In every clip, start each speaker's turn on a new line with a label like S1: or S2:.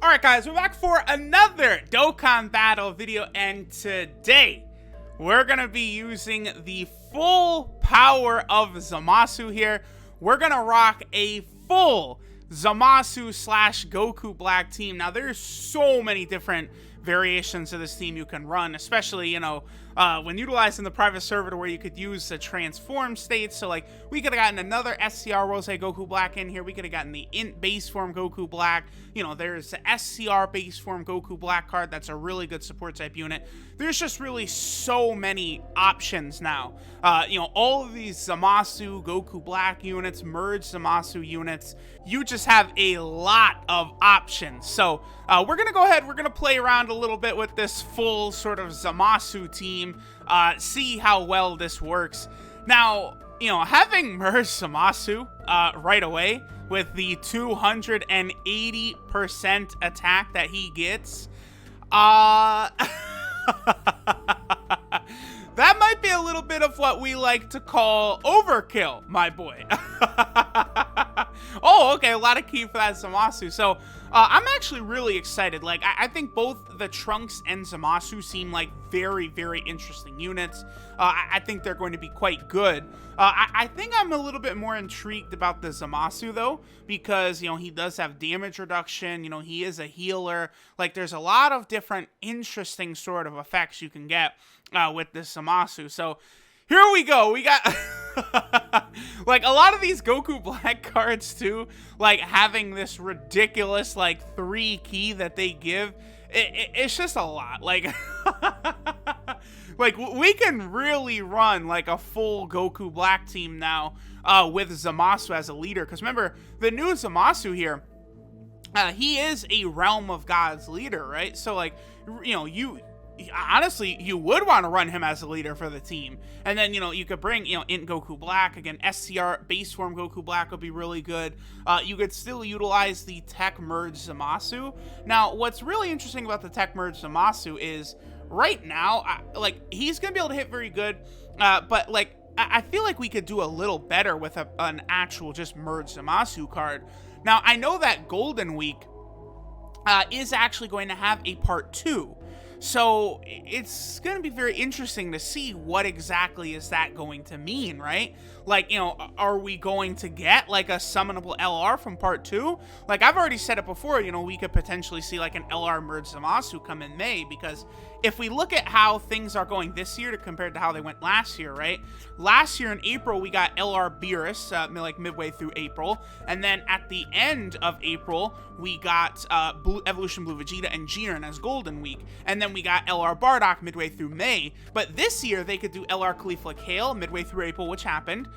S1: Alright guys, we're back for another Dokkan battle video, and today we're gonna be using the full power of ZAMASU here. We're gonna rock a full ZAMASU slash Goku Black team. Now there's so many different variations of this team you can run, especially, you know, when utilizing the private server to where you could use the transform states. So like, we could have gotten another SCR Rose Goku Black in here. We could have gotten the Int base form Goku Black. You know, there's the SCR base form Goku Black card. That's a really good support type unit. There's just really so many options now. You know, all of these ZAMASU Goku Black units, merge ZAMASU units, you just have a lot of options. So we're gonna go ahead, we're gonna play around a little bit with this full sort of ZAMASU team, see how well this works. Now, you know, having merged ZAMASU right away with the 280% attack that he gets, that might be a little bit of what we like to call overkill, my boy. Oh, okay, a lot of key for that ZAMASU. So, I'm actually really excited. Like, I think both the Trunks and ZAMASU seem like very, very interesting units. I think they're going to be quite good. I think I'm a little bit more intrigued about the ZAMASU, though, because, you know, he does have damage reduction. You know, he is a healer. Like, there's a lot of different interesting sort of effects you can get with this ZAMASU. So, here we go. We got like a lot of these Goku Black cards too, like having this ridiculous like 3 key that they give. It's just a lot. Like like we can really run like a full Goku Black team now with ZAMASU as a leader, because remember the new ZAMASU here, he is a Realm of Gods leader, right? So like, you know, honestly, you would want to run him as a leader for the team. And then, you know, you could bring, you know, Int Goku Black. Again, SCR base form Goku Black would be really good. You could still utilize the Tech Merge ZAMASU. Now, what's really interesting about the Tech Merge ZAMASU is, right now, like, he's going to be able to hit very good. But, like, I feel like we could do a little better with an actual just Merge ZAMASU card. Now, I know that Golden Week is actually going to have a part 2. So it's going to be very interesting to see what exactly is that going to mean, right? Like, you know, are we going to get like a summonable LR from part 2? Like, I've already said it before, you know, we could potentially see like an LR merge ZAMASU come in May, because if we look at how things are going this year compared to how they went last year, right? Last year in April, we got LR Beerus, like midway through April. And then at the end of April, we got Evolution Blue Vegeta and Jiren as Golden Week. And then we got LR Bardock midway through May. But this year, they could do LR Caulifla Kale midway through April, which happened.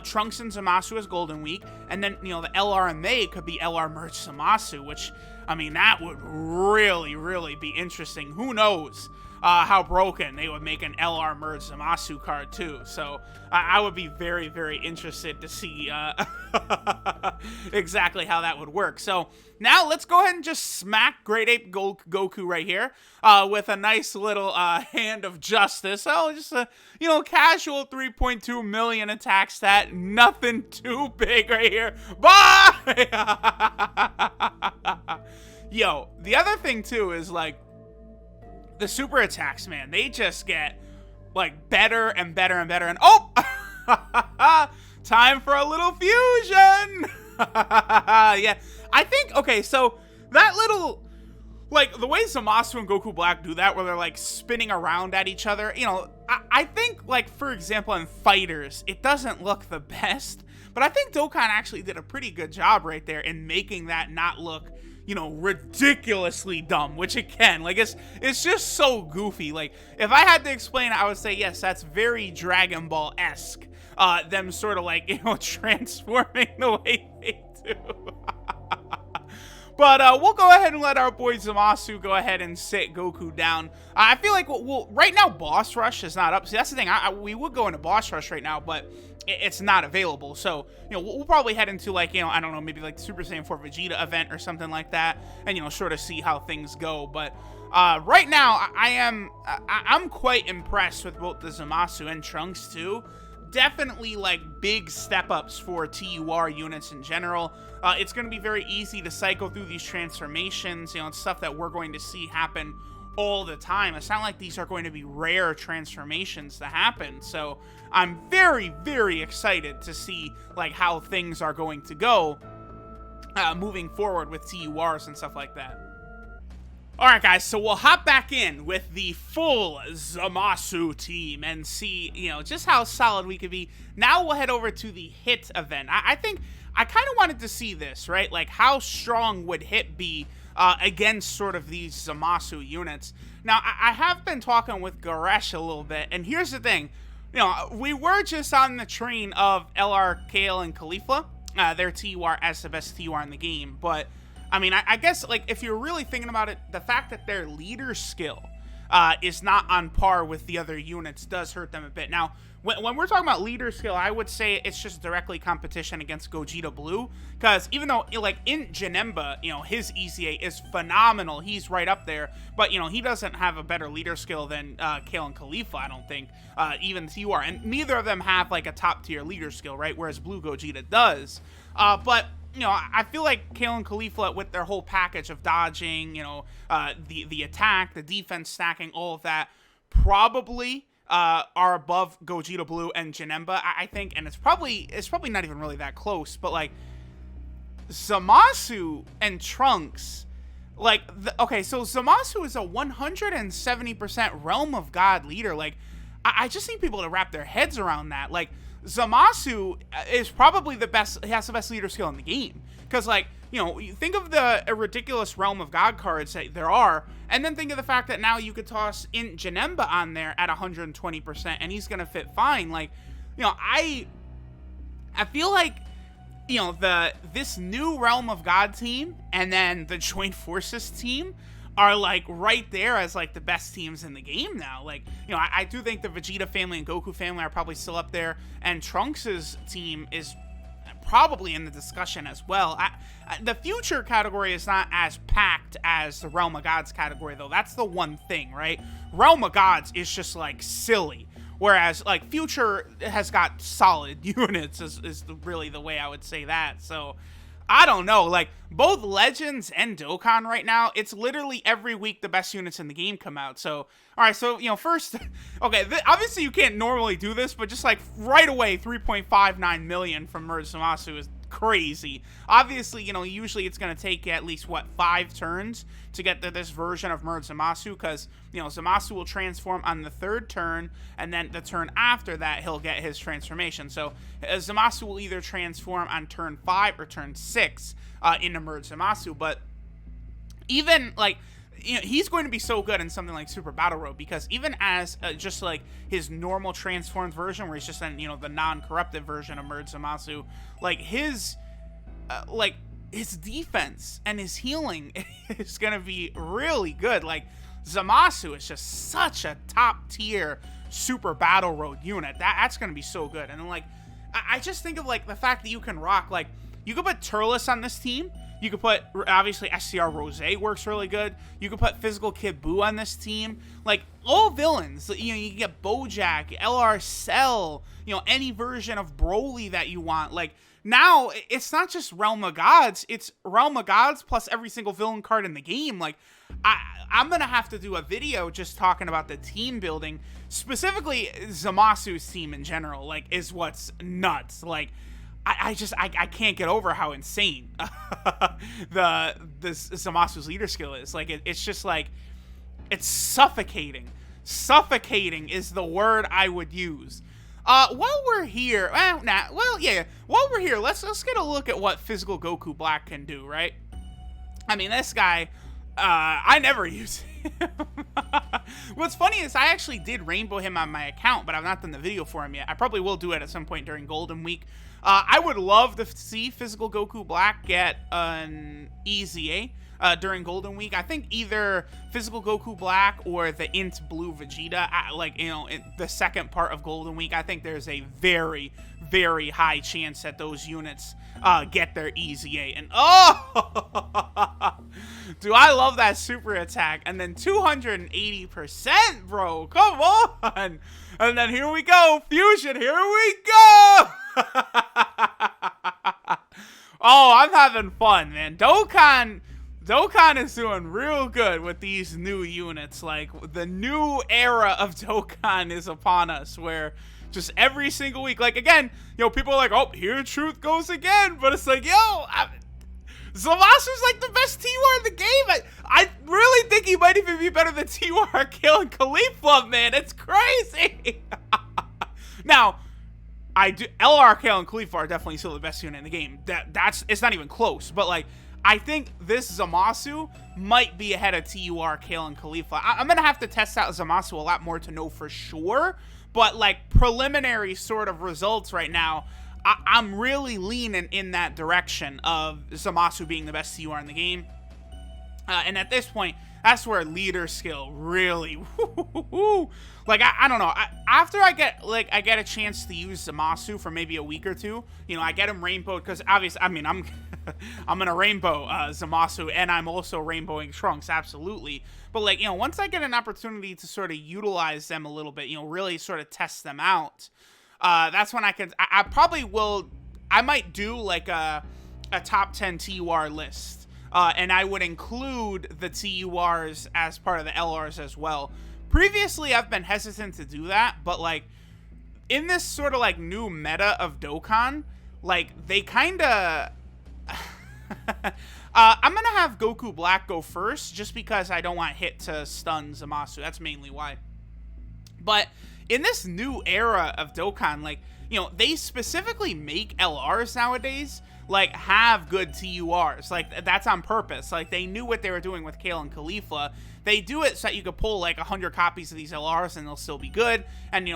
S1: Trunks and ZAMASU as Golden Week. And then, you know, the LR in May could be LR Merge ZAMASU, which, I mean, that would really, really be interesting. Who knows how broken they would make an LR Merge ZAMASU card, too. So, I would be very, very interested to see exactly how that would work. So, now let's go ahead and just smack Great Ape Goku right here with a nice little hand of justice. Oh, just a, you know, casual 3.2 million attack stat. Nothing too big right here. Bye! Yo, the other thing, too, is, like, the super attacks, man, they just get, like, better and better and better. And, oh! Time for a little fusion! Yeah, I think, okay, so that little, like, the way ZAMASU and Goku Black do that, where they're, like, spinning around at each other, you know, I think, like, for example, in Fighters, it doesn't look the best, but I think Dokkan actually did a pretty good job right there in making that not look, you know, ridiculously dumb, which it can. Like, it's just so goofy. Like, if I had to explain it, I would say, yes, that's very Dragon Ball-esque. Them sort of, like, you know, transforming the way they do. But we'll go ahead and let our boy ZAMASU go ahead and sit Goku down. I feel like we'll right now, Boss Rush is not up. See, that's the thing. We would go into Boss Rush right now, but it's not available. So, you know, we'll probably head into, like, you know, I don't know, maybe like Super Saiyan 4 Vegeta event or something like that, and, you know, sort of see how things go. But right now, I'm quite impressed with both the ZAMASU and Trunks too. definitely like big step-ups for TUR units in general. It's going to be very easy to cycle through these transformations. You know, it's stuff that we're going to see happen all the time. It's not like these are going to be rare transformations to happen. So I'm very, very excited to see like how things are going to go moving forward with TURs and stuff like that. Alright guys, so we'll hop back in with the full ZAMASU team and see, you know, just how solid we could be. Now we'll head over to the HIT event. I think I kind of wanted to see this, right? Like, how strong would HIT be against sort of these ZAMASU units? Now, I have been talking with Goresh a little bit, and here's the thing. You know, we were just on the train of LR, Kale, and Khalifa. Their TUR as the best TUR in the game, but I mean, I guess, like, if you're really thinking about it, the fact that their leader skill is not on par with the other units does hurt them a bit. Now, when we're talking about leader skill, I would say it's just directly competition against Gogeta Blue, because even though, like, in Janemba, you know, his EZA is phenomenal, he's right up there, but, you know, he doesn't have a better leader skill than Kale and Khalifa, I don't think, even TUR, and neither of them have, like, a top-tier leader skill, right, whereas Blue Gogeta does, but you know, I feel like Kale and Khalifa, with their whole package of dodging, you know, the attack, the defense stacking, all of that, probably are above Gogeta Blue and Janemba, I think, and it's probably not even really that close, but like ZAMASU and Trunks, like, okay, so ZAMASU is a 170% Realm of God leader. Like, I just need people to wrap their heads around that. Like, ZAMASU is probably the best, has the best leader skill in the game. Because, like, you know, you think of the ridiculous Realm of God cards that there are, and then think of the fact that now you could toss in Janemba on there at 120%, and he's going to fit fine. Like, you know, I feel like, you know, this new Realm of God team, and then the Joint Forces team, are like right there as like the best teams in the game now. Like, you know, I do think the Vegeta family and Goku family are probably still up there, and Trunks' team is probably in the discussion as well. The future category is not as packed as the Realm of Gods category, though. That's the one thing, right? Realm of Gods is just like silly, whereas like future has got solid units is really the way I would say that. So I don't know, like, both Legends and Dokkan right now, it's literally every week the best units in the game come out. So, alright, so, you know, first, okay, obviously you can't normally do this, but just, like, right away, 3.59 million from Merge ZAMASU is crazy. Obviously, you know, usually it's going to take at least, what, 5 turns to get to this version of Merge ZAMASU, because, you know, ZAMASU will transform on the 3rd turn, and then the turn after that, he'll get his transformation. So, ZAMASU will either transform on turn 5 or turn 6 into Merge ZAMASU, but even, like, you know, he's going to be so good in something like Super Battle Road, because even as just like his normal transformed version, where he's just in, you know, the non-corrupted version of Merge ZAMASU, like his defense and his healing is gonna be really good. Like, ZAMASU is just such a top tier Super Battle Road unit. That's gonna be so good. And then, like, I just think of like the fact that you can rock, like, you could put Turles on this team. You could put, obviously, SCR Rose works really good. You could put Physical Kid Buu on this team. Like, all villains. You know, you can get Bojack, LR Cell, you know, any version of Broly that you want. Like, now, it's not just Realm of Gods. It's Realm of Gods plus every single villain card in the game. Like, I'm going to have to do a video just talking about the team building. Specifically, ZAMASU's team in general, like, is what's nuts. Like, I can't get over how insane this ZAMASU's leader skill is. Like, it's just like, it's suffocating. Suffocating is the word I would use. While we're here, while we're here, let's get a look at what Physical Goku Black can do, right? I mean, this guy, I never use him. What's funny is I actually did rainbow him on my account, but I've not done the video for him yet. I probably will do it at some point during Golden Week. I would love to see Physical Goku Black get an EZA during Golden Week. I think either Physical Goku Black or the Int Blue Vegeta, like, you know, the second part of Golden Week, I think there's a very, very high chance that those units get their EZA. And, oh! Do I love that super attack? And then 280%, bro. Come on. And then here we go. Fusion. Here we go. Oh, I'm having fun, man. Dokkan is doing real good with these new units. Like, the new era of Dokkan is upon us, where just every single week, like, again, people are like, oh, here truth goes again. But it's like, Zamasu's like the best T-War in the game. I really think he might even be better than T-War killing Khalifa, man. It's crazy. Now, LR Kale and Khalifa are definitely still the best unit in the game. It's not even close. But like, I think this Zamasu might be ahead of TUR, Kale, and Khalifa. I'm gonna have to test out Zamasu a lot more to know for sure. But like, preliminary sort of results right now, I'm really leaning in that direction of Zamasu being the best TUR in the game. And at this point, that's where leader skill really, like, I don't know. After I get a chance to use Zamasu for maybe a week or two, I get him rainbowed, because obviously, I mean, I'm gonna rainbow Zamasu, and I'm also rainbowing Trunks, absolutely. But like, once I get an opportunity to sort of utilize them a little bit, really sort of test them out, that's when I probably will. I might do like a top 10 TUR list. And I would include the TURs as part of the LRs as well. Previously, I've been hesitant to do that, but like, in this sort of like new meta of Dokkan, like, they kind of... I'm going to have Goku Black go first, just because I don't want Hit to stun Zamasu. That's mainly why. But in this new era of Dokkan, like, they specifically make LRs nowadays like have good TURs. Like, that's on purpose. Like, they knew what they were doing with Kale and Khalifa. They do it so that you could pull like 100 copies of these LRs and they'll still be good, and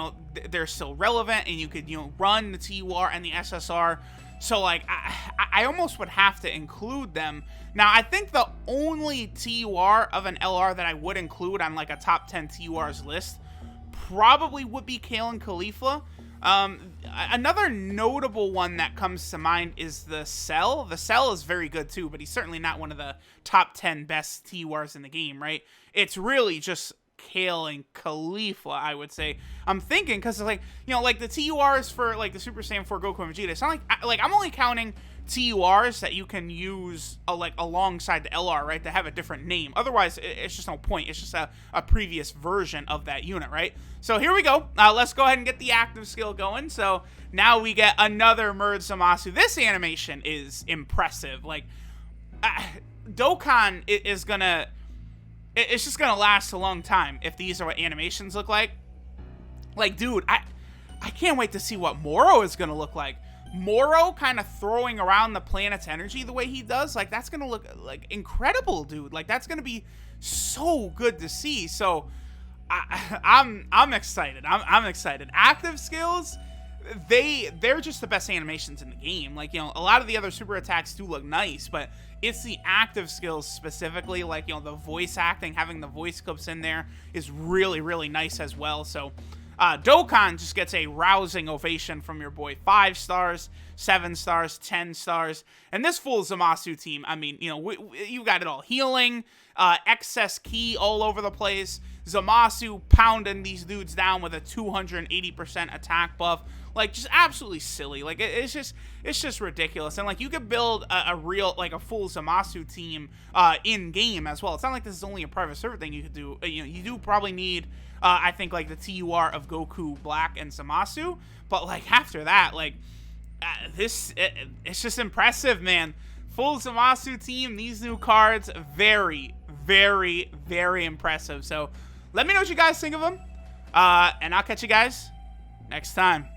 S1: they're still relevant, and you could run the TUR and the SSR. So like, I almost would have to include them. Now, I think the only TUR of an LR that I would include on like a top 10 TURs list probably would be Kale and Khalifa. Another notable one that comes to mind is the Cell. The Cell is very good too, but he's certainly not one of the top 10 best TURs in the game, right? It's really just Kale and Khalifa, I would say. I'm thinking, because like, like the TURs for like the Super Saiyan 4 Goku and Vegeta, it's not like I'm only counting TURs that you can use like alongside the LR, right, that have a different name. Otherwise, it's just no point. It's just a previous version of that unit, right? So here we go. Let's go ahead and get the active skill going. So now we get another Merge Zamasu. This animation is impressive. Like, Dokkan is gonna... It's just gonna last a long time if these are what animations look like. Like, dude, I can't wait to see what Moro is gonna look like. Moro kind of throwing around the planet's energy the way he does, like, that's gonna look like incredible, dude. Like, that's gonna be so good to see. So I'm excited. I'm excited. Active skills, they're just the best animations in the game. Like, a lot of the other super attacks do look nice, but it's the active skills specifically, like, the voice acting, having the voice clips in there is really, really nice as well. So Dokkan just gets a rousing ovation from your boy. 5 stars, 7 stars, 10 stars. And this full Zamasu team, I mean, you got it all. Healing, excess ki all over the place. Zamasu pounding these dudes down with a 280% attack buff. Like, just absolutely silly. Like, it's just ridiculous. And like, you could build a real, like, a full Zamasu team in game as well. It's not like this is only a private server thing you could do. You do probably need, I think, like, the TUR of Goku Black and Zamasu. But like, after that, like, it's just impressive, man. Full Zamasu team, these new cards, very, very, very impressive. So let me know what you guys think of them, and I'll catch you guys next time.